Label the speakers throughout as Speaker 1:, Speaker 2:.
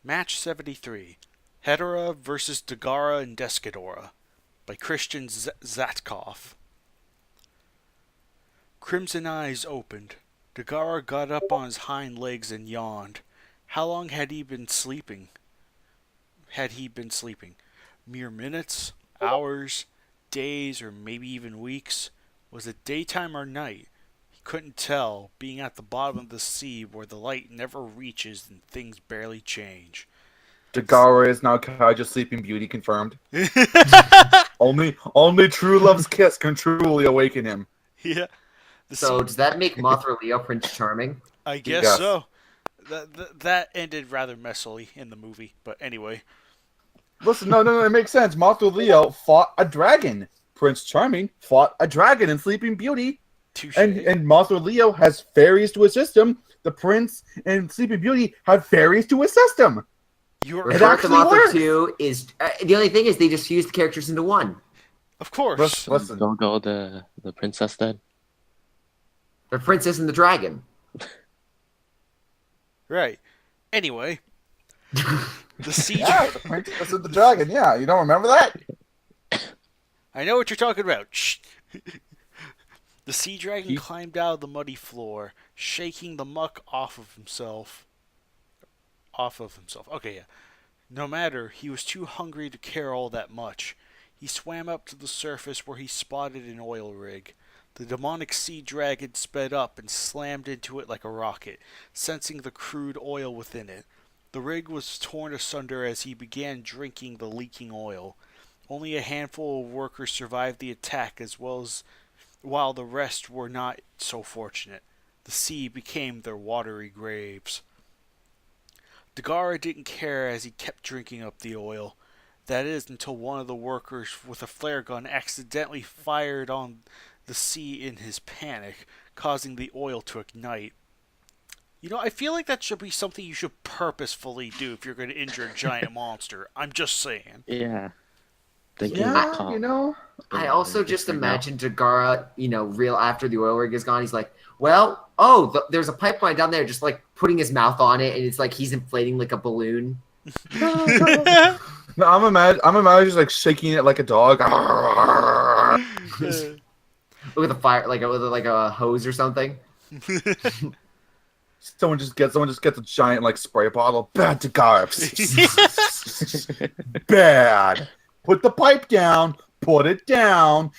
Speaker 1: Match 73. Hedorah vs. Dagahra and Desghidorah by Christian Zatkov. Crimson eyes opened. Dagahra got up on his hind legs and yawned. How long had he been sleeping? Mere minutes? Hours? Days? Or maybe even weeks? Was it daytime or night? He couldn't tell, being at the bottom of the sea where the light never reaches and things barely change.
Speaker 2: Dagahra is now Kaiju Sleeping Beauty confirmed. Only true love's kiss can truly awaken him.
Speaker 1: Yeah.
Speaker 3: So does that make Mothra Leo Prince Charming?
Speaker 1: I guess
Speaker 2: Yes.
Speaker 1: so. That ended rather messily in the movie, but anyway.
Speaker 2: Listen, no, it makes sense. Mothra Leo fought a dragon. Prince Charming fought a dragon in Sleeping Beauty.
Speaker 1: Touche.
Speaker 2: And Mothra Leo has fairies to assist him. The Prince and Sleeping Beauty have fairies to assist him.
Speaker 1: You're
Speaker 3: It
Speaker 2: actually
Speaker 3: Mothra
Speaker 2: works.
Speaker 3: 2 is... the only thing is they just fused the characters into one.
Speaker 1: Of course.
Speaker 2: Listen.
Speaker 4: Don't go the princess then.
Speaker 3: The Princess and the Dragon.
Speaker 1: Right. Anyway. The sea
Speaker 2: Yeah, the Princess and the Dragon. Yeah, you don't remember that?
Speaker 1: I know what you're talking about. Shh. The sea dragon climbed out of the muddy floor, shaking the muck off of himself. Okay, yeah. No matter, he was too hungry to care all that much. He swam up to the surface where he spotted an oil rig. The demonic sea dragon sped up and slammed into it like a rocket, sensing the crude oil within it. The rig was torn asunder as he began drinking the leaking oil. Only a handful of workers survived the attack while the rest were not so fortunate. The sea became their watery graves. Dagahra didn't care as he kept drinking up the oil. That is, until one of the workers with a flare gun accidentally fired on the sea in his panic, causing the oil to ignite. You know, I feel like that should be something you should purposefully do if you're going to injure a giant monster. I'm just saying.
Speaker 4: Yeah.
Speaker 2: Yeah, you know.
Speaker 3: I also just
Speaker 4: Right now.
Speaker 3: imagine Dagahra, real after the oil rig is gone, he's like, well, there's a pipeline down there, just like putting his mouth on it, and it's like he's inflating like a balloon.
Speaker 2: No, I'm imagining just like shaking it like a dog.
Speaker 3: With a fire, like a hose or something.
Speaker 2: Someone just gets a giant like spray bottle. Bad Dagahra. Bad. Put the pipe down. Put it down.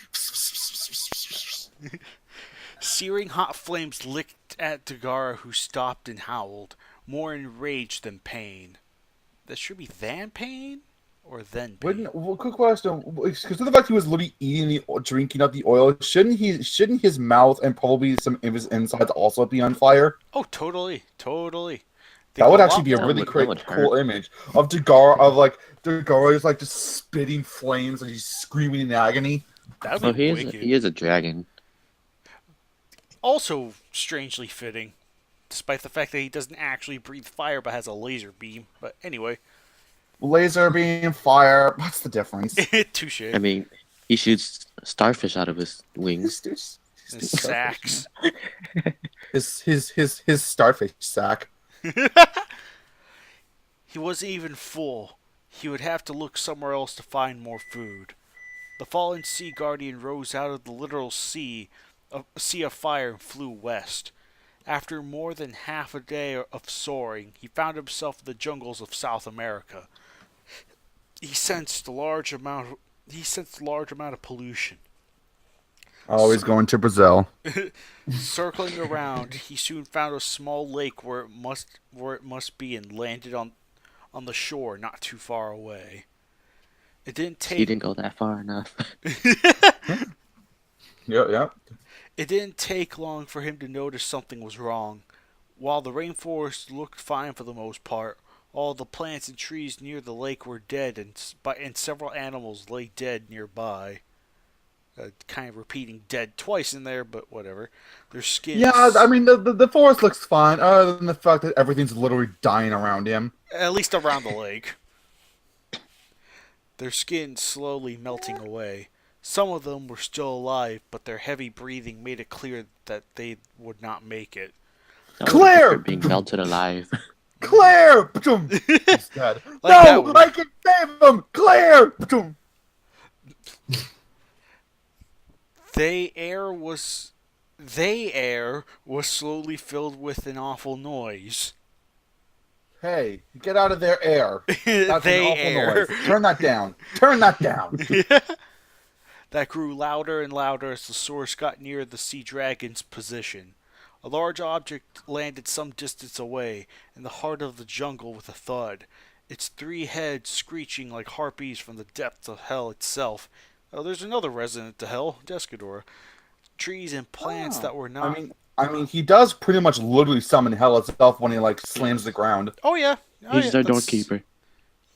Speaker 1: Searing hot flames licked at Dagahra, who stopped and howled, more in rage than pain. That should be than pain? Or then pain?
Speaker 2: Quick question. Because of the fact he was literally drinking up the oil, shouldn't his mouth and probably some of his insides also be on fire?
Speaker 1: Oh, totally.
Speaker 2: That would actually be a
Speaker 4: That
Speaker 2: really
Speaker 4: would
Speaker 2: cool
Speaker 4: hurt.
Speaker 2: image of Dagahra is like just spitting flames and he's screaming in agony.
Speaker 1: That
Speaker 4: Oh,
Speaker 1: would be
Speaker 4: he
Speaker 1: wicked.
Speaker 4: is a dragon.
Speaker 1: Also strangely fitting, despite the fact that he doesn't actually breathe fire but has a laser beam. But anyway.
Speaker 2: Laser beam, fire. What's the difference?
Speaker 1: Touche.
Speaker 4: I mean, he shoots starfish out of his wings.
Speaker 1: And sacks.
Speaker 2: His starfish sack.
Speaker 1: He wasn't even full. He would have to look somewhere else to find more food. The fallen sea guardian rose out of the literal sea of fire and flew west. After more than half a day of soaring, he found himself in the jungles of South America. He sensed a large amount of pollution.
Speaker 2: Always going to Brazil.
Speaker 1: Circling around, he soon found a small lake where it must be, and landed on the shore not too far away. It didn't take
Speaker 4: He didn't go that far enough.
Speaker 2: Yeah.
Speaker 1: It didn't take long for him to notice something was wrong. While the rainforest looked fine for the most part, all the plants and trees near the lake were dead, and several animals lay dead nearby. Kind of repeating dead twice in there, but whatever. Their skins...
Speaker 2: Yeah, I mean, the forest looks fine, other than the fact that everything's literally dying around him.
Speaker 1: At least around the lake. Their skins slowly melting away. Some of them were still alive, but their heavy breathing made it clear that they would not make it.
Speaker 4: That was
Speaker 2: Claire!
Speaker 4: like being melted alive.
Speaker 2: Claire! Ba-doom. He's dead.
Speaker 1: Like that
Speaker 2: No!
Speaker 1: one.
Speaker 2: I can save him! Claire! Ba-doom.
Speaker 1: They air was slowly filled with an awful noise.
Speaker 2: Hey, get out of their air. That's
Speaker 1: They
Speaker 2: an awful
Speaker 1: air.
Speaker 2: noise. Turn that down. Turn that down.
Speaker 1: That grew louder and louder as the source got near the sea dragon's position. A large object landed some distance away, in the heart of the jungle with a thud, its 3 heads screeching like harpies from the depths of hell itself. Oh, there's another resident to hell, Desghidorah. Trees and plants that were not...
Speaker 2: I mean, he does pretty much literally summon hell itself when he, like, slams the ground.
Speaker 1: Oh, yeah. Oh,
Speaker 4: He's
Speaker 1: yeah,
Speaker 4: our
Speaker 1: that's-
Speaker 4: doorkeeper.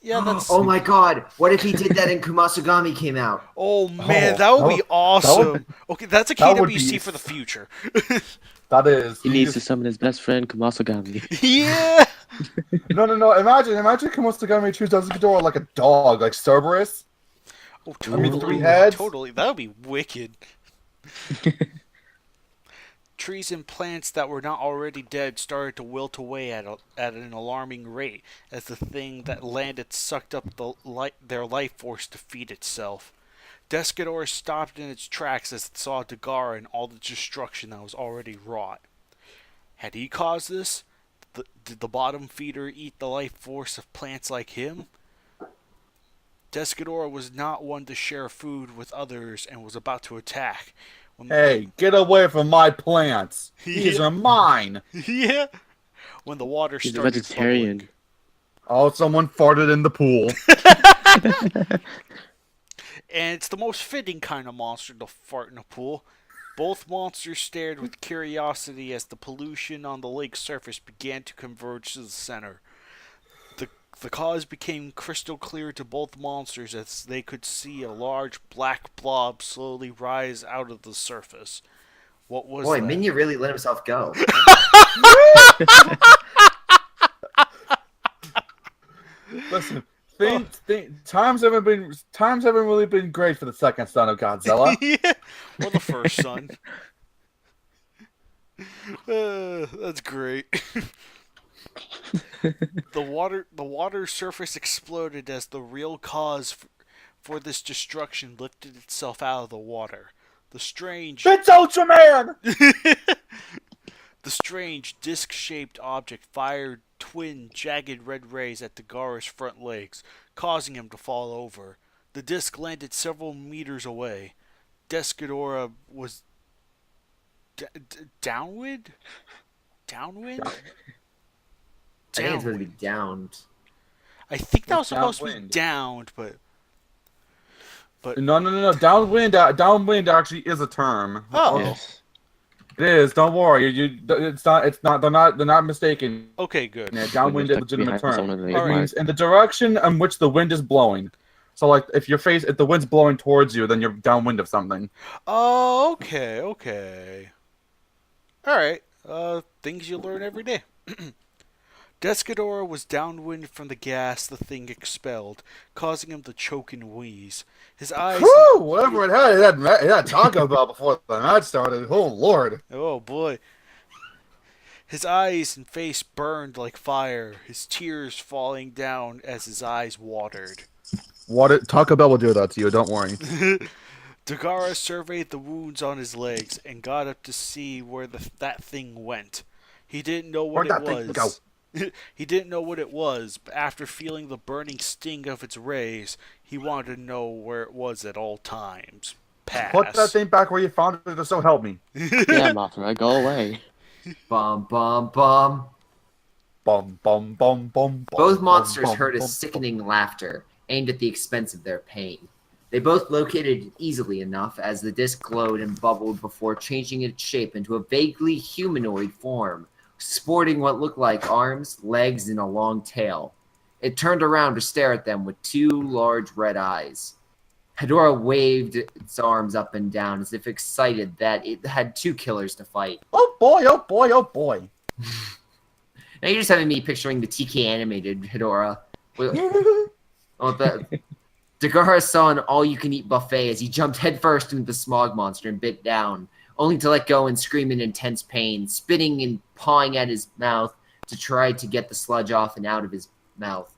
Speaker 1: Yeah, that's...
Speaker 3: Oh my god, what if he did that in Kumasugami came out?
Speaker 1: Oh, man,
Speaker 2: Oh,
Speaker 1: that would be awesome. Okay, that's a
Speaker 2: that would
Speaker 1: KWC
Speaker 2: be-
Speaker 1: for the future.
Speaker 2: That is.
Speaker 4: He needs to summon his best friend, Kumasugami.
Speaker 1: Yeah!
Speaker 2: No. Imagine Kumosagami choose Desghidorah like a dog, like Cerberus.
Speaker 1: Oh,
Speaker 2: I mean,
Speaker 1: totally.
Speaker 2: 3 heads.
Speaker 1: Totally. That would be wicked. Trees and plants that were not already dead started to wilt away at an alarming rate as the thing that landed sucked up their life force to feed itself. Desghidorah stopped in its tracks as it saw Dagahra and all the destruction that was already wrought. Had he caused this? Did the bottom feeder eat the life force of plants like him? Desghidorah was not one to share food with others and was about to attack.
Speaker 2: Hey, get away from my plants. These are mine.
Speaker 1: Yeah. When the water
Speaker 4: He's a
Speaker 1: started
Speaker 4: vegetarian.
Speaker 1: bubbling.
Speaker 2: Oh, someone farted in the pool.
Speaker 1: And it's the most fitting kind of monster to fart in a pool. Both monsters stared with curiosity as the pollution on the lake's surface began to converge to the center. The cause became crystal clear to both monsters as they could see a large black blob slowly rise out of the surface. What was
Speaker 3: Boy,
Speaker 1: that?
Speaker 3: Minya really let himself go.
Speaker 2: Listen, times haven't really been great for the second son of Godzilla.
Speaker 1: Yeah. Or the first son. That's great. The water surface exploded as the real cause for this destruction lifted itself out of the water. The strange
Speaker 2: It's Ultraman!
Speaker 1: The strange disc-shaped object fired twin jagged red rays at Dagahra's front legs, causing him to fall over. The disc landed several meters away. Desghidorah was downwind? Downwind?
Speaker 3: I think it's going to be downed.
Speaker 1: I think that was
Speaker 2: It's
Speaker 1: supposed to be
Speaker 2: downwind.
Speaker 1: downed, but
Speaker 2: No. Downwind actually is a term.
Speaker 1: Oh.
Speaker 4: Yes.
Speaker 2: It is. Don't worry. It's not. They're not mistaken.
Speaker 1: okay, good.
Speaker 2: Yeah, downwind is a
Speaker 4: Stuck
Speaker 2: legitimate
Speaker 4: behind
Speaker 2: term.
Speaker 4: someone,
Speaker 2: It
Speaker 4: they
Speaker 1: Alright.
Speaker 2: means in the direction in which the wind is blowing. So, like, if the wind's blowing towards you, then you're downwind of something.
Speaker 1: Oh, okay. All right. Things you learn every day. Desghidorah was downwind from the gas the thing expelled, causing him to choke and wheeze. His eyes...
Speaker 2: Whew! Whatever it had Taco Bell before the match started. Oh, Lord.
Speaker 1: Oh, boy. His eyes and face burned like fire, his tears falling down as his eyes watered.
Speaker 2: Taco Bell will do that to you, don't worry.
Speaker 1: Dagahra surveyed the wounds on his legs and got up to see where that thing went. He didn't know what
Speaker 2: Where'd
Speaker 1: it
Speaker 2: that thing
Speaker 1: was.
Speaker 2: go?
Speaker 1: He didn't know what it was, but after feeling the burning sting of its rays, he wanted to know where it was at all times. Pass.
Speaker 2: Put that thing back where you found it, or so help me.
Speaker 4: Yeah, Mothra, go away.
Speaker 3: Bum, bum, bum.
Speaker 2: Bum, bum, bum, bum,
Speaker 3: Both
Speaker 2: bum,
Speaker 3: monsters
Speaker 2: bum,
Speaker 3: heard a
Speaker 2: bum,
Speaker 3: sickening laughter, aimed at the expense of their pain. They both located it easily enough as the disc glowed and bubbled before changing its shape into a vaguely humanoid form, sporting what looked like arms, legs, and a long tail. It turned around to stare at them with 2 large red eyes. Hedorah waved its arms up and down as if excited that it had 2 killers to fight.
Speaker 2: Oh boy, oh boy, oh boy.
Speaker 3: Now you're just having me picturing the TK animated Hedorah. Dagahra saw an all-you-can-eat buffet as he jumped headfirst into the smog monster and bit down, only to let go and scream in intense pain, spitting and pawing at his mouth to try to get the sludge off and out of his mouth.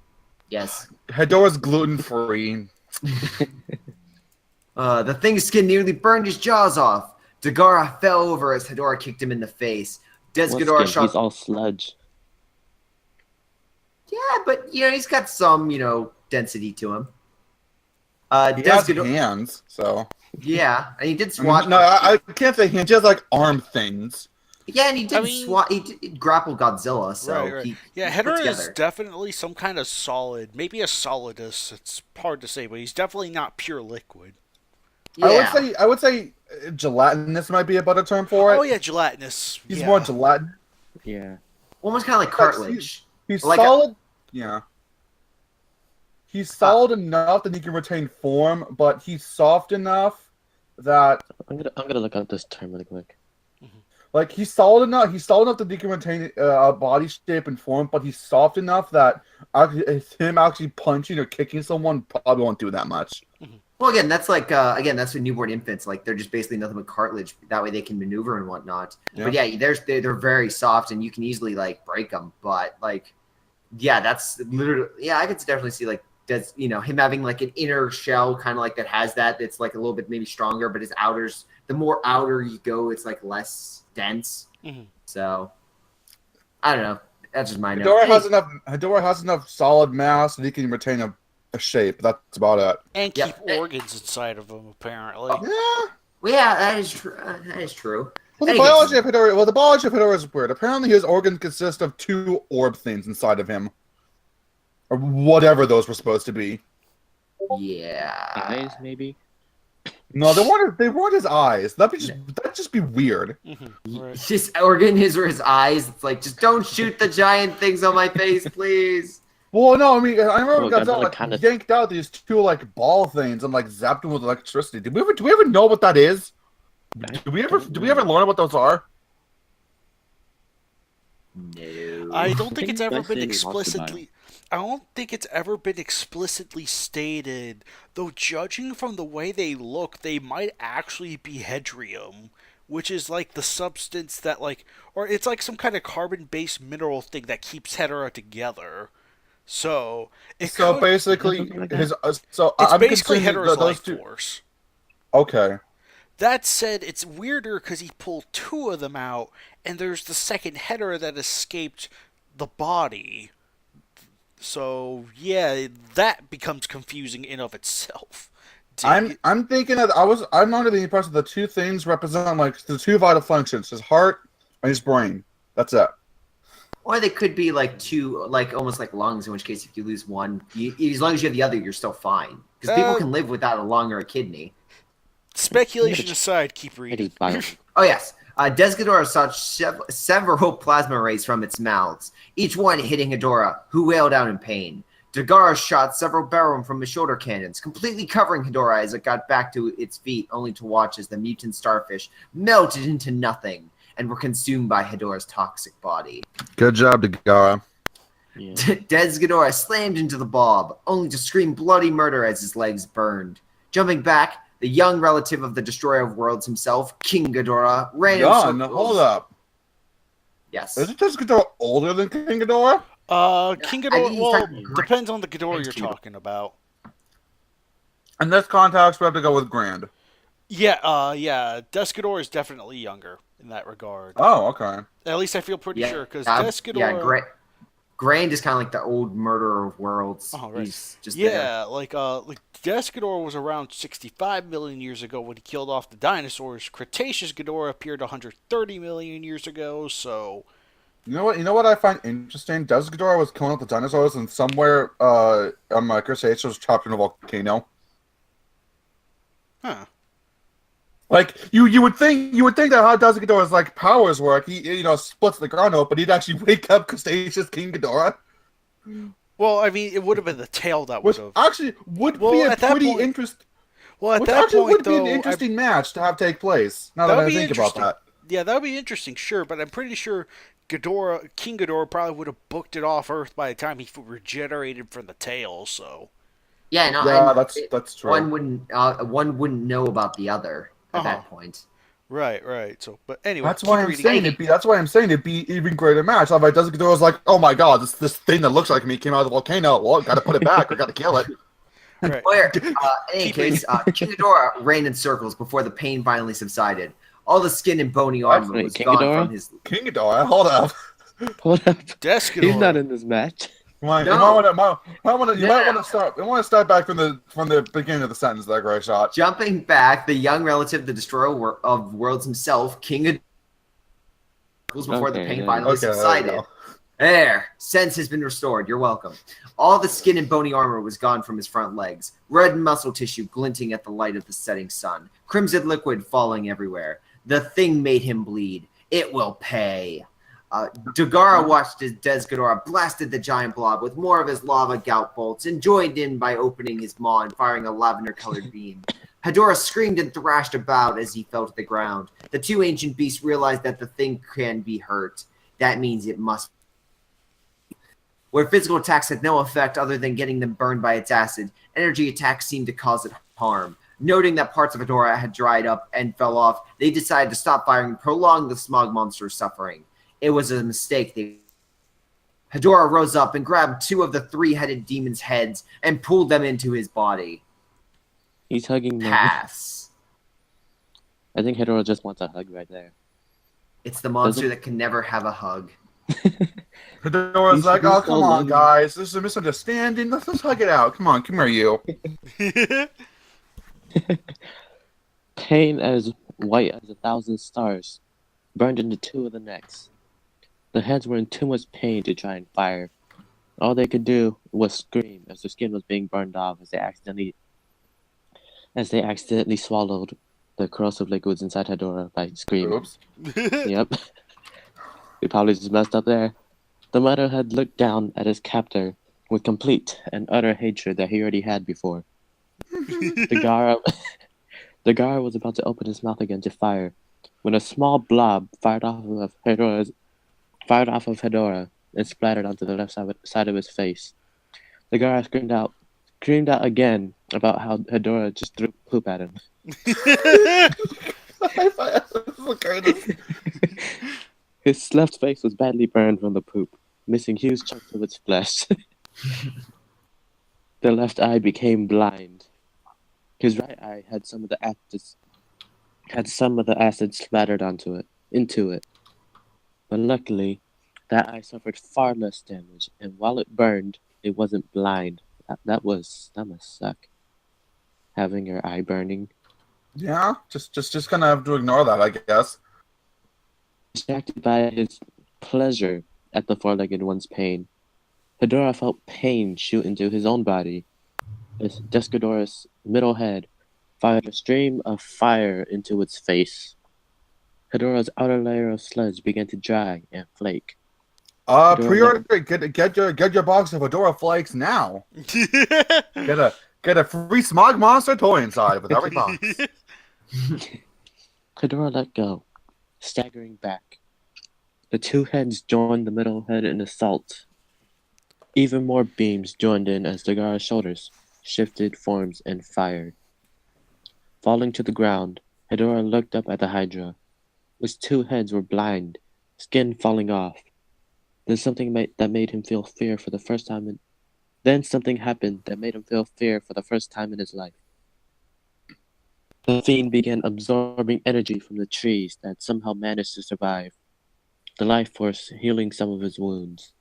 Speaker 3: Yes.
Speaker 2: Hedorah's gluten-free.
Speaker 3: The thing's skin nearly burned his jaws off. Dagahra fell over as Hedorah kicked him in the face. Desghidorah
Speaker 4: What skin?
Speaker 3: shot.
Speaker 4: He's all sludge.
Speaker 3: Yeah, but he's got some density to him.
Speaker 2: He has
Speaker 3: Desghidorah.
Speaker 2: hands, so...
Speaker 3: Yeah, and he did swat.
Speaker 2: No, I can't say hands. He has, like, arm things.
Speaker 3: Yeah, and he did swat. He did grapple Godzilla, so
Speaker 1: right.
Speaker 3: he
Speaker 1: Hedorah
Speaker 3: put
Speaker 1: is
Speaker 3: together.
Speaker 1: definitely some kind of solid, maybe a solidus. It's hard to say, but he's definitely not pure liquid.
Speaker 3: Yeah.
Speaker 2: I would say gelatinous might be a better term for it.
Speaker 1: Oh yeah, gelatinous.
Speaker 2: He's
Speaker 1: yeah.
Speaker 2: more gelatin.
Speaker 4: Yeah.
Speaker 3: Almost kind of like cartilage.
Speaker 2: He's
Speaker 3: Like
Speaker 2: solid. Yeah. He's solid enough that he can retain form, but he's soft enough that
Speaker 4: I'm gonna look up this term really quick.
Speaker 2: like he's solid enough that he can retain a body shape and form, but he's soft enough that him actually punching or kicking someone probably won't do that much.
Speaker 3: Well, again, that's like that's with newborn infants. Like they're just basically nothing but cartilage. That way they can maneuver and whatnot.
Speaker 2: Yeah.
Speaker 3: But yeah, they're very soft and you can easily like break them. But like, yeah, that's literally I could definitely see like him having like an inner shell kind of like that has that's like a little bit maybe stronger, but his outers, the more outer you go, it's like less dense. So I don't know. That's just my note.
Speaker 2: Hedorah has enough solid mass that he can retain a shape. That's about it.
Speaker 1: And keep organs inside of him, apparently.
Speaker 2: Yeah.
Speaker 3: Well, yeah, that is true. That is true.
Speaker 2: Well, the biology of Hedorah is weird. Apparently, his organs consist of 2 orb things inside of him, or whatever those were supposed to be.
Speaker 3: Yeah.
Speaker 4: Eyes, maybe.
Speaker 2: No, they weren't his eyes. That'd just be weird.
Speaker 1: Right.
Speaker 3: His organ is or his eyes. It's like, just don't shoot the giant things on my face, please.
Speaker 2: Well, no, I mean, I remember
Speaker 4: Godzilla
Speaker 2: Godzilla yanked out these 2 like ball things and like zapped them with electricity. Do we ever know what that is? Do we ever learn what those are?
Speaker 3: No.
Speaker 1: I don't think it's ever
Speaker 4: That's
Speaker 1: been
Speaker 4: in Monster
Speaker 1: explicitly. I don't think it's ever been explicitly stated. Though, judging from the way they look, they might actually be hedrium, which is like the substance that or it's like some kind of carbon-based mineral thing that keeps Hedorah together. So
Speaker 2: Basically,
Speaker 1: it's basically
Speaker 2: considering
Speaker 1: Hedorah's
Speaker 2: those
Speaker 1: life
Speaker 2: 2.
Speaker 1: force.
Speaker 2: Okay.
Speaker 1: That said, it's weirder because he pulled 2 of them out, and there's the second Hedorah that escaped the body. So yeah, that becomes confusing in of itself.
Speaker 2: I'm thinking that I'm under the impression the 2 things represent like the 2 vital functions: his heart and his brain. That's it.
Speaker 3: Or they could be like 2, like almost like lungs. In which case, if you lose one, as long as you have the other, you're still fine. Because people can live without a lung or a kidney.
Speaker 1: Speculation aside, keep reading.
Speaker 3: Oh yes. Desghidorah shot several plasma rays from its mouths, each one hitting Hedorah, who wailed out in pain. Dagahra shot several barrels from his shoulder cannons, completely covering Hedorah as it got back to its feet, only to watch as the mutant starfish melted into nothing and were consumed by Hedorah's toxic body.
Speaker 2: Good job, Dagahra.
Speaker 4: Yeah.
Speaker 3: Desghidorah slammed into the blob, only to scream bloody murder as his legs burned. Jumping back, the young relative of the Destroyer of Worlds himself, King Ghidorah, ran in circles.
Speaker 2: Hold up.
Speaker 3: Yes.
Speaker 2: Isn't Ghidorah older than King Ghidorah?
Speaker 1: King
Speaker 3: I
Speaker 1: Ghidorah,
Speaker 3: think
Speaker 1: well, depends on the Ghidorah you're talking about.
Speaker 2: In this context, we have to go with Grand.
Speaker 1: Yeah, Desghidorah is definitely younger in that regard.
Speaker 2: Oh, okay.
Speaker 1: At least I feel pretty sure, because Desghidorah...
Speaker 3: Yeah, Grand is kind of like the old murderer of worlds.
Speaker 1: Oh, right.
Speaker 3: He's just
Speaker 1: like Desghidorah was around 65 million years ago when he killed off the dinosaurs. Cretaceous Ghidorah appeared 130 million years ago, so...
Speaker 2: You know what I find interesting? Desghidorah was killing up the dinosaurs, and somewhere on Cretaceous was trapped in a volcano.
Speaker 1: Huh.
Speaker 2: Like you would think that how Desghidorah's like powers work. He splits the ground open, but he'd actually wake up Cretaceous King Ghidorah.
Speaker 1: Well, I mean, it would have been the tail that would have...
Speaker 2: Actually would be a pretty interesting...
Speaker 1: Well, at that point,
Speaker 2: would be an interesting match to have take place. Now that I think about that.
Speaker 1: Yeah, that would be interesting, sure, but I'm pretty sure King Ghidorah probably would have booked it off Earth by the time he regenerated from the tail, so...
Speaker 3: Yeah,
Speaker 2: that's true.
Speaker 3: One wouldn't know about the other at that point.
Speaker 1: Right. So, but anyway,
Speaker 2: That's why
Speaker 1: keep
Speaker 2: I'm
Speaker 1: reading.
Speaker 2: saying That's why I'm saying it'd be even greater match. Otherwise, Desghidorah was like, "Oh my god, this thing that looks like me came out of the volcano. Well, gotta put it back. I gotta kill it."
Speaker 1: Right.
Speaker 3: Where, in any
Speaker 1: Keep
Speaker 3: case, King Hedorah ran in circles before the pain finally subsided. All the skin and bony armor
Speaker 4: Wait,
Speaker 3: was
Speaker 4: King
Speaker 3: gone
Speaker 4: Hedorah?
Speaker 3: from his.
Speaker 2: King Ghidorah, hold up.
Speaker 4: Hold up.
Speaker 1: Desghidorah.
Speaker 4: He's not in this match.
Speaker 2: You might
Speaker 3: No.
Speaker 2: want to start. You want to start back from the beginning of the sentence there, Gray Shot.
Speaker 3: Jumping back, the young relative of the destroyer of worlds himself, King Hedorah, before the
Speaker 4: Okay,
Speaker 3: pain
Speaker 4: yeah.
Speaker 3: finally
Speaker 2: Okay, there we
Speaker 3: subsided.
Speaker 2: go.
Speaker 3: There, sense has been restored. You're welcome. All the skin and bony armor was gone from his front legs, red muscle tissue glinting at the light of the setting sun, crimson liquid falling everywhere. The thing made him bleed. It will pay. Dagahra watched as Desghidorah blasted the giant blob with more of his lava gout bolts and joined in by opening his maw and firing a lavender-colored beam. Hedorah screamed and thrashed about as he fell to the ground. The two ancient beasts realized that the thing can be hurt. That means it must. Where physical attacks had no effect other than getting them burned by its acid, energy attacks seemed to cause it harm. Noting that parts of Hedorah had dried up and fell off, they decided to stop firing and prolong the smog monster's suffering. It was a mistake. Hedorah rose up and grabbed two of the three-headed demon's heads and pulled them into his body.
Speaker 4: He's hugging them.
Speaker 3: Pass.
Speaker 4: I think Hedorah just wants a hug right there.
Speaker 3: It's the monster that can never have a hug.
Speaker 2: Hedorah's
Speaker 4: He's-
Speaker 2: like,
Speaker 4: he's
Speaker 2: "Oh,
Speaker 4: so
Speaker 2: come on,
Speaker 4: loving.
Speaker 2: guys. This is a misunderstanding. Let's hug it out. Come here, you."
Speaker 4: Pain as white as 1,000 stars burned into two of the necks. The heads were in too much pain to try and fire. All they could do was scream as their skin was being burned off as they accidentally swallowed the corrosive liquids inside Hedorah by screaming.
Speaker 2: Oops.
Speaker 4: Yep. We probably just messed up there. The mother had looked down at his captor with complete and utter hatred that he already had before. Dagahra was about to open his mouth again to fire when a small blob fired off of Hedorah and splattered onto the left side of his face. Dagahra screamed out again about how Hedorah just threw poop at him. His left face was badly burned from the poop, missing huge chunks of its flesh. The left eye became blind. His right eye had some of the acid splattered into it. But luckily, that eye suffered far less damage, and while it burned, it wasn't blind. That must suck. Having your eye burning.
Speaker 2: Yeah, just gonna have to ignore that, I guess.
Speaker 4: Distracted by his pleasure at the four-legged one's pain, Hedorah felt pain shoot into his own body. As Desghidorah's middle head fired a stream of fire into its face. Hedorah's outer layer of sludge began to dry and flake.
Speaker 2: Pre-order, get your box of Hedorah flakes now. Get a free smog monster toy inside with every box.
Speaker 4: Hedorah let go, staggering back. The two heads joined the middle head in assault. Even more beams joined in as Dagahra's shoulders shifted forms and fired. Falling to the ground, Hedorah looked up at the Hydra. Its two heads were blind, skin falling off. Then something made him feel fear for the first time. Then something happened that made him feel fear for the first time in his life. The fiend began absorbing energy from the trees that somehow managed to survive. The life force healing some of his wounds.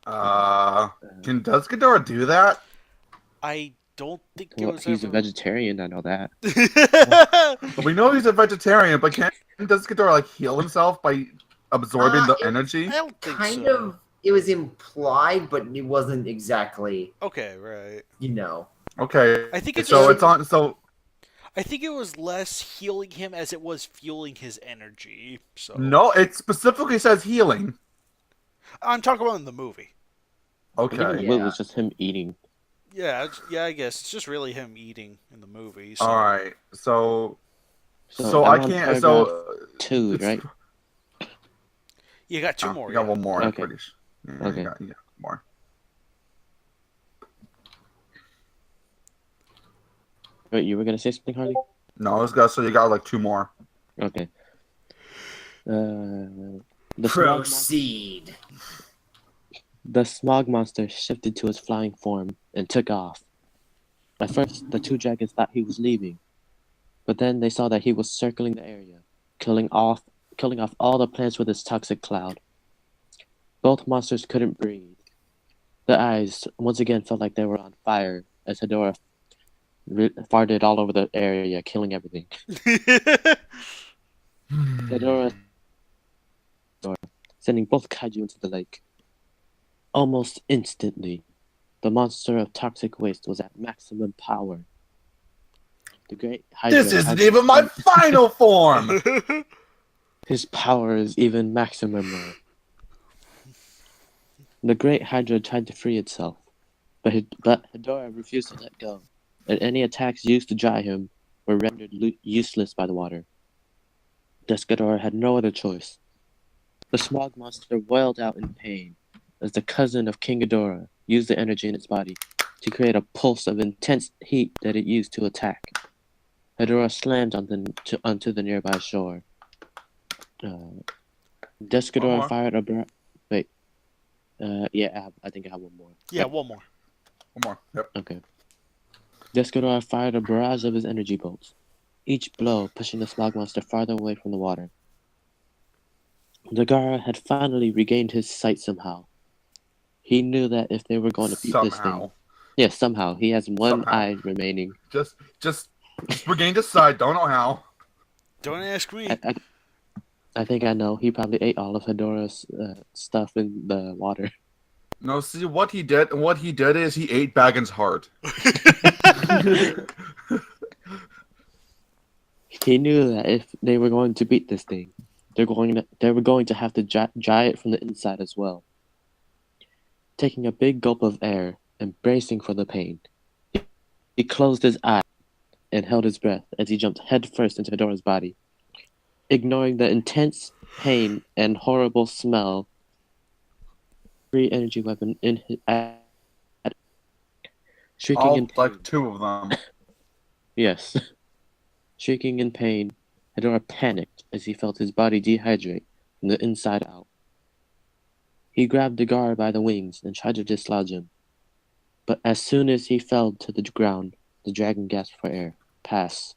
Speaker 2: Can Desghidorah do that?
Speaker 1: I don't think it
Speaker 4: Well,
Speaker 1: was
Speaker 4: he's
Speaker 1: ever...
Speaker 4: a vegetarian, I know that.
Speaker 2: We know he's a vegetarian, but can Desghidorah like heal himself by absorbing the energy?
Speaker 1: I don't think
Speaker 3: Kind
Speaker 1: so.
Speaker 3: of. It was implied, but it wasn't exactly.
Speaker 1: Okay, right.
Speaker 2: Okay.
Speaker 1: I think it's
Speaker 2: so
Speaker 1: just-
Speaker 2: it's on. So
Speaker 1: I think it was less healing him as it was fueling his energy. So
Speaker 2: no, it specifically says healing.
Speaker 1: I'm talking about in the movie.
Speaker 4: I think
Speaker 2: Okay.
Speaker 4: it was just him eating.
Speaker 1: Yeah, I guess it's just really him eating in the movie. So.
Speaker 2: All right. So
Speaker 4: So
Speaker 2: I
Speaker 4: I'm on
Speaker 2: can't.
Speaker 4: paragraph
Speaker 2: So
Speaker 4: 2,
Speaker 2: it's-
Speaker 4: right?
Speaker 1: You got two more.
Speaker 2: You got
Speaker 1: Yeah.
Speaker 2: one more. I'm
Speaker 4: Okay.
Speaker 2: pretty sure. Yeah,
Speaker 4: Okay.
Speaker 2: You got more.
Speaker 4: Wait, you were gonna say something, Harley?
Speaker 2: No, let's go. So you got like two more.
Speaker 4: Okay. The
Speaker 3: Proceed.
Speaker 4: smog monster shifted to his flying form and took off. At first, the two dragons thought he was leaving, but then they saw that he was circling the area, killing off all the plants with his toxic cloud. Both monsters couldn't breathe. Their eyes once again felt like they were on fire as Hedorah farted all over the area, killing everything. Hedorah sending both kaiju into the lake. Almost instantly, the monster of toxic waste was at maximum power. The great Hydra
Speaker 2: This isn't even my final form!
Speaker 4: His power is even maximum now. The great Hydra tried to free itself, but Hedorah refused to let go, and any attacks used to dry him were rendered useless by the water. Desghidorah had no other choice. The smog monster wailed out in pain as the cousin of King Hedorah used the energy in its body to create a pulse of intense heat that it used to attack. Hedorah slammed onto the nearby shore. Desghidorah fired a wait. I think I have one more.
Speaker 1: Yeah, one more.
Speaker 2: One more. Yep.
Speaker 4: Okay. Desghidorah fired a barrage of his energy bolts, each blow pushing the smog monster farther away from the water. Dagahra had finally regained his sight somehow. He knew that if they were going to beat this thing... Yeah, somehow. He has one eye remaining.
Speaker 2: Just regained his sight. Don't know how.
Speaker 1: Don't ask me.
Speaker 4: I think I know. He probably ate all of Hedorah's stuff in the water.
Speaker 2: No, see what he did. What he did is he ate Baggins' heart.
Speaker 4: He knew that if they were going to beat this thing, they were going to have to dry it from the inside as well. Taking a big gulp of air and bracing for the pain, he closed his eyes and held his breath as he jumped headfirst into Hedorah's body, ignoring the intense pain and horrible smell. Free energy weapon in his shrieking in pain.
Speaker 2: Like two of them.
Speaker 4: Yes. Shrieking in pain, Hedorah panicked as he felt his body dehydrate from the inside out. He grabbed Dagahra by the wings and tried to dislodge him. But as soon as he fell to the ground, the dragon gasped for air. Pass.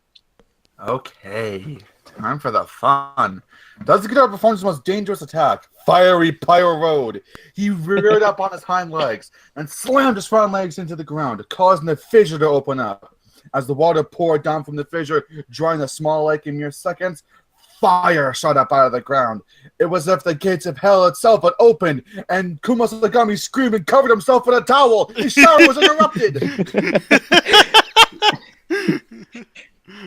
Speaker 2: Okay. Time for the fun. Desghidorah performs his most dangerous attack, Fiery Pyro Road. He reared up on his hind legs and slammed his front legs into the ground, causing the fissure to open up. As the water poured down from the fissure, drying the small lake in mere seconds, fire shot up out of the ground. It was as if the gates of hell itself had opened, and Kumasagami screamed and covered himself in a towel. His shower was interrupted.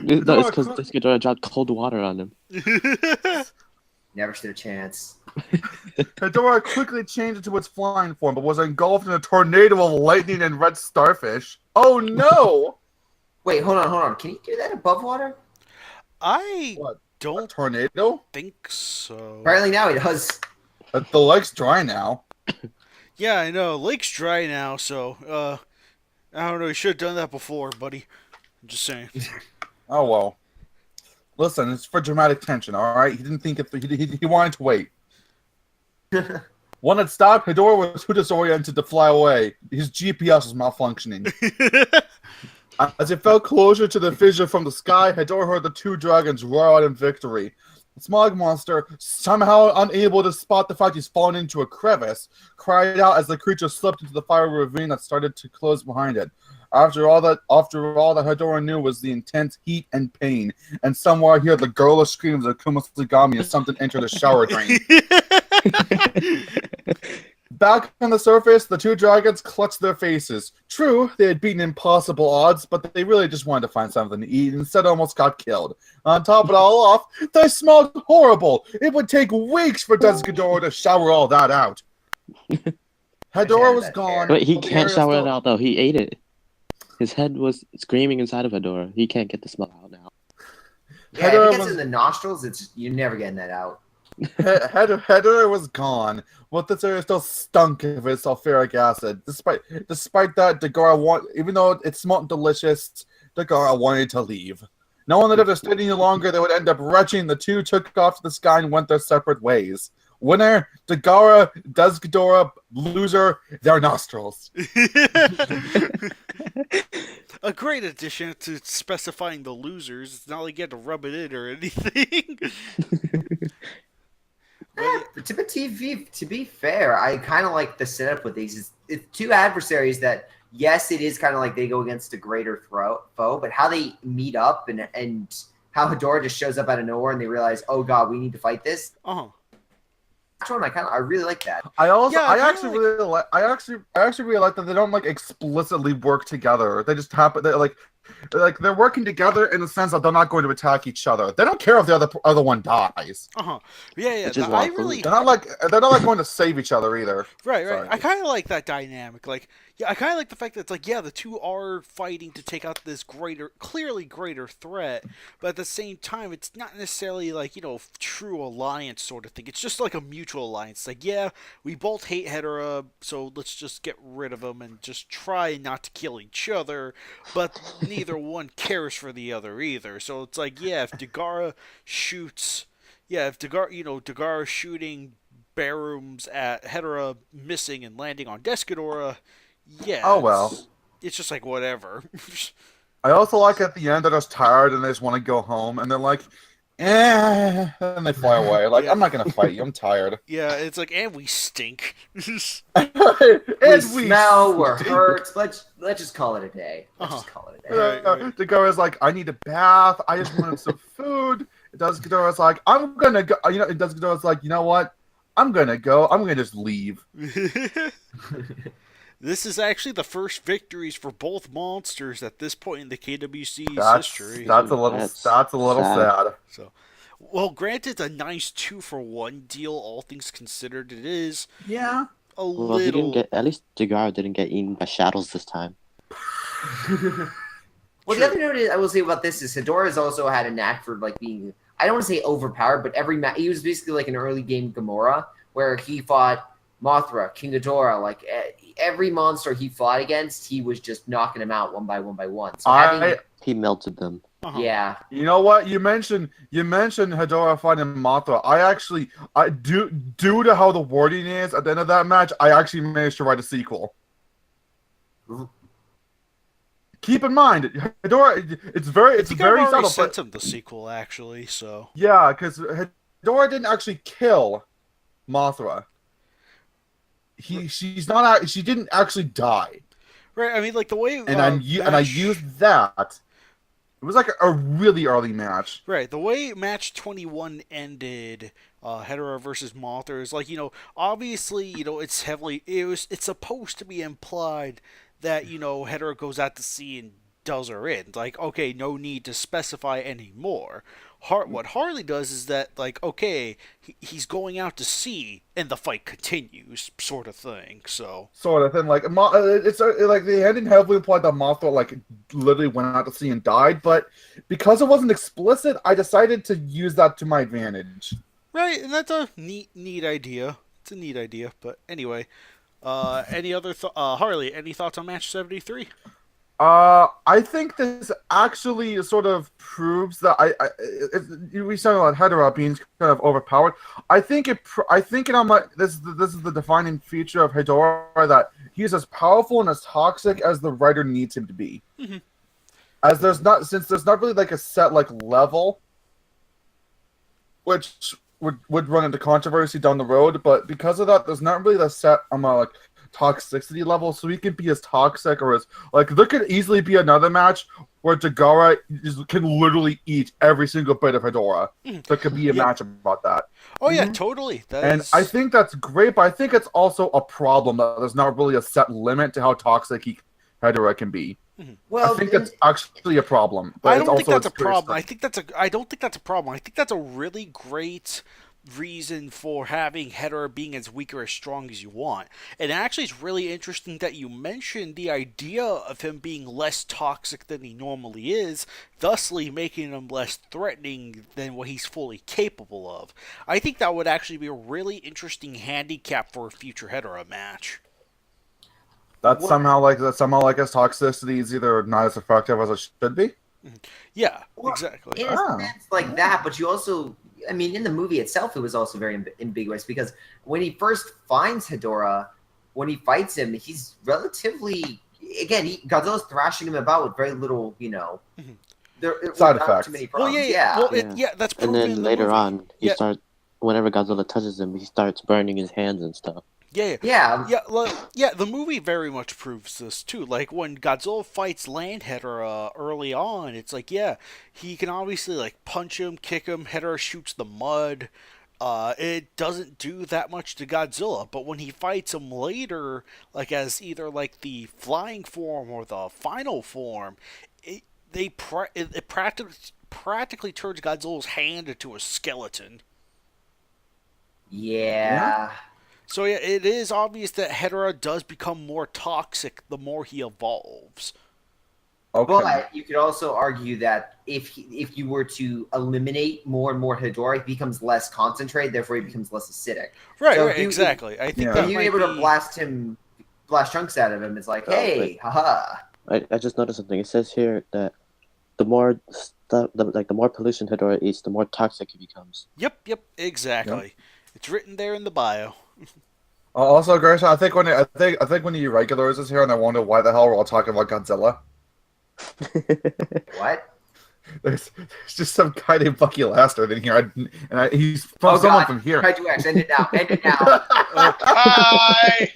Speaker 4: No, it's because Desghidorah dropped cold water on him.
Speaker 3: Never stood a chance.
Speaker 2: Hedorah quickly changed into its flying form, but was engulfed in a tornado of lightning and red starfish. Oh no!
Speaker 3: Wait, hold on. Can you do that above water?
Speaker 1: I
Speaker 2: What?
Speaker 1: don't
Speaker 2: A tornado?
Speaker 1: think so.
Speaker 3: Apparently now he does.
Speaker 2: The lake's dry now.
Speaker 1: Yeah, I know. Lake's dry now, so I don't know. You should have done that before, buddy. I'm just saying.
Speaker 2: Oh well. Listen, it's for dramatic tension, alright? He didn't think he wanted to wait. When it stopped, Hedorah was too disoriented to fly away. His GPS was malfunctioning. As it fell closer to the fissure from the sky, Hedorah heard the two dragons roar out in victory. The smog monster, somehow unable to spot the fact he's fallen into a crevice, cried out as the creature slipped into the fiery ravine that started to close behind it. After all that Hedorah knew was the intense heat and pain, and somewhere he heard the girlish screams of Kumasagami as something entered the shower drain. Back on the surface, the two dragons clutched their faces. True, they had beaten impossible odds, but they really just wanted to find something to eat and instead almost got killed. On top of it all off, they smelled horrible. It would take weeks for Desghidorah to shower all that out. Hedorah was gone.
Speaker 4: But he can't shower it out, though. He ate it. His head was screaming inside of Hedorah. He can't get the smell out now.
Speaker 3: Yeah, if it gets in the nostrils, you're never getting that out.
Speaker 2: Hedorah was gone, but this area still stunk of its sulfuric acid. Despite that, Dagahra even though it smelled delicious, Dagahra wanted to leave. Knowing that if they stayed any longer, they would end up retching. The two took off to the sky and went their separate ways. Winner, Dagahra, Desghidorah. Loser, their nostrils.
Speaker 1: A great addition to specifying the losers. It's not like you had to rub it in or anything.
Speaker 3: To be fair, I kind of like the setup with these. It's two adversaries that, yes, it is kind of like they go against a greater foe, but how they meet up and how Hedorah just shows up out of nowhere and they realize, oh god, we need to fight this.
Speaker 1: Uh-huh.
Speaker 3: I really like that.
Speaker 2: I
Speaker 1: actually
Speaker 2: really like that they don't like explicitly work together. They just happen. They're working together in the sense that they're not going to attack each other. They don't care if the other one dies.
Speaker 1: Uh-huh. Yeah.
Speaker 4: Which is
Speaker 1: I
Speaker 4: awesome.
Speaker 1: really
Speaker 2: They're not like going to save each other either.
Speaker 1: Right.
Speaker 2: Sorry.
Speaker 1: I kind of like that dynamic. Like, yeah, I kind of like the fact that it's like, yeah, the two are fighting to take out this clearly greater threat, but at the same time, it's not necessarily like, true alliance sort of thing. It's just like a mutual alliance. Like, yeah, we both hate Hedorah, so let's just get rid of him and just try not to kill each other, but neither one cares for the other either. So it's like, yeah, if Dagahra shoots, Dagahra shooting barrooms at Hedorah, missing and landing on Desghidorah, yeah.
Speaker 2: Oh well.
Speaker 1: It's just like whatever.
Speaker 2: I also like at the end they're just tired and they just want to go home and they're like, and they fly away. Like,
Speaker 1: Yeah.
Speaker 2: I'm not gonna fight you. I'm tired.
Speaker 1: Yeah, it's like, and we stink.
Speaker 2: And
Speaker 3: We smell, we're
Speaker 2: stink.
Speaker 3: hurt. Let's just call it a day. Let's just call it a day.
Speaker 1: Right.
Speaker 2: Dagahra's like, I need a bath. I just wanted some food. Desghidorah's like, I'm gonna go. Desghidorah's like, you know what? I'm gonna go. I'm gonna just leave.
Speaker 1: This is actually the first victories for both monsters at this point in the KWC's
Speaker 2: That's
Speaker 1: history.
Speaker 2: a little sad.
Speaker 1: So, well, granted, a nice 2-for-1 deal, all things considered. It is
Speaker 2: Yeah.
Speaker 1: a
Speaker 4: Well, he didn't
Speaker 1: little.
Speaker 4: get. At least Dagahra didn't get eaten by shadows this time.
Speaker 3: Well, the other note I will say about this is Hedorah has also had a knack for like being, I don't want to say overpowered, but he was basically like an early game Gamora where he fought Mothra, King Hedorah, like every monster he fought against, he was just knocking them out one by one. So
Speaker 4: He melted them.
Speaker 1: Uh-huh.
Speaker 3: yeah.
Speaker 2: You know what? You mentioned Hedorah fighting Mothra. Due to how the wording is at the end of that match, I actually managed to write a sequel. Keep in mind, Hedorah, it's very
Speaker 1: I've already
Speaker 2: subtle.
Speaker 1: sent him the sequel, actually. So
Speaker 2: Yeah, because Hedorah didn't actually kill Mothra. She didn't actually die.
Speaker 1: right, I mean, like the way
Speaker 2: And I used that. It was like a really early match.
Speaker 1: Right, the way match 21 ended, Hedorah versus Mothra is like, obviously, it's supposed to be implied that, Hedorah goes out to sea and does her in. Like, okay, no need to specify anymore. What Harley does is that, like, okay, he's going out to sea and the fight continues, sort of thing. So
Speaker 2: Sort of thing. Like, it's like the ending heavily implied that Mothra, like, literally went out to sea and died, but because it wasn't explicit, I decided to use that to my advantage.
Speaker 1: right, and that's a neat idea. It's a neat idea, but anyway. Any other Harley? Any thoughts on match 73?
Speaker 2: I think this actually sort of proves that we talking about Hedorah being kind of overpowered. I think this is the defining feature of Hedorah, that he's as powerful and as toxic as the writer needs him to be.
Speaker 1: Mm-hmm.
Speaker 2: As there's not really like a set like level, which would run into controversy down the road, but because of that, there's not really the set like toxicity level, so he can be as toxic or as like there could easily be another match where Dagahra can literally eat every single bit of Hedorah. There could be a match about that.
Speaker 1: Oh yeah, totally.
Speaker 2: I think that's great, but I think it's also a problem that there's not really a set limit to how toxic Hedorah can be.
Speaker 3: Well,
Speaker 2: I think that's actually a problem. But
Speaker 1: I don't think that's a problem. I don't think that's a problem. I think that's a really great reason for having Hedorah being as weak or as strong as you want. And actually, it's really interesting that you mentioned the idea of him being less toxic than he normally is, thusly making him less threatening than what he's fully capable of. I think that would actually be a really interesting handicap for a future Hedorah match.
Speaker 2: Somehow like his toxicity is either not as effective as it should be.
Speaker 1: Yeah,
Speaker 3: Well,
Speaker 1: exactly.
Speaker 3: in a sense like that, but you also, I mean, in the movie itself, it was also very ambiguous because when he first finds Hedorah, when he fights him, he's relatively, again, Godzilla's thrashing him about with very little,
Speaker 1: Mhm.
Speaker 2: Side
Speaker 3: without
Speaker 2: effects.
Speaker 3: too many
Speaker 1: Well,
Speaker 3: problems.
Speaker 1: yeah. Well,
Speaker 4: Yeah.
Speaker 1: that's
Speaker 4: And
Speaker 1: proven in
Speaker 4: then
Speaker 1: the
Speaker 4: later
Speaker 1: movie.
Speaker 4: on,
Speaker 1: Yeah.
Speaker 4: whenever Godzilla touches him, he starts burning his hands and stuff.
Speaker 1: Yeah.
Speaker 3: Yeah.
Speaker 1: The movie very much proves this too. Like when Godzilla fights Land Hedorah early on, it's like, yeah, he can obviously like punch him, kick him. Hedorah shoots the mud. It doesn't do that much to Godzilla, but when he fights him later, like as either like the flying form or the final form, it practically turns Godzilla's hand into a skeleton.
Speaker 3: Yeah.
Speaker 1: So yeah, it is obvious that Hedorah does become more toxic the more he evolves.
Speaker 2: Okay.
Speaker 3: But you could also argue that if you were to eliminate more and more Hedorah, he becomes less concentrated, therefore he becomes less acidic.
Speaker 1: Right,
Speaker 3: So
Speaker 1: right, exactly. I think
Speaker 2: Yeah.
Speaker 1: that
Speaker 3: If you're
Speaker 1: might
Speaker 3: able
Speaker 1: be...
Speaker 3: to blast chunks out of him, it's like,
Speaker 4: Oh,
Speaker 3: hey,
Speaker 4: wait.
Speaker 3: haha.
Speaker 4: I just noticed something. It says here that the more stuff, the more pollution Hedorah eats, the more toxic he becomes.
Speaker 1: Yep, exactly. It's written there in the bio.
Speaker 2: Also, Gershon, I think when the regulars is here, and I wonder why the hell we're all talking about Godzilla.
Speaker 3: What?
Speaker 2: There's just some guy named Bucky Laster in here, he's from someone from here.
Speaker 3: Kaiju X, end it now. End it now.
Speaker 5: Hi!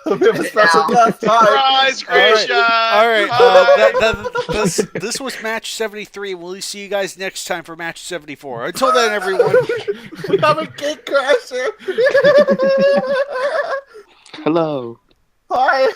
Speaker 2: We have a special
Speaker 3: Now.
Speaker 2: guest. Hi.
Speaker 5: Surprise, Grisha!
Speaker 1: All right.
Speaker 5: Hi!
Speaker 1: This was match 73. We'll see you guys next time for match 74. Until then, everyone.
Speaker 2: We have a Kid Crasher.
Speaker 4: Hello.
Speaker 2: Hi.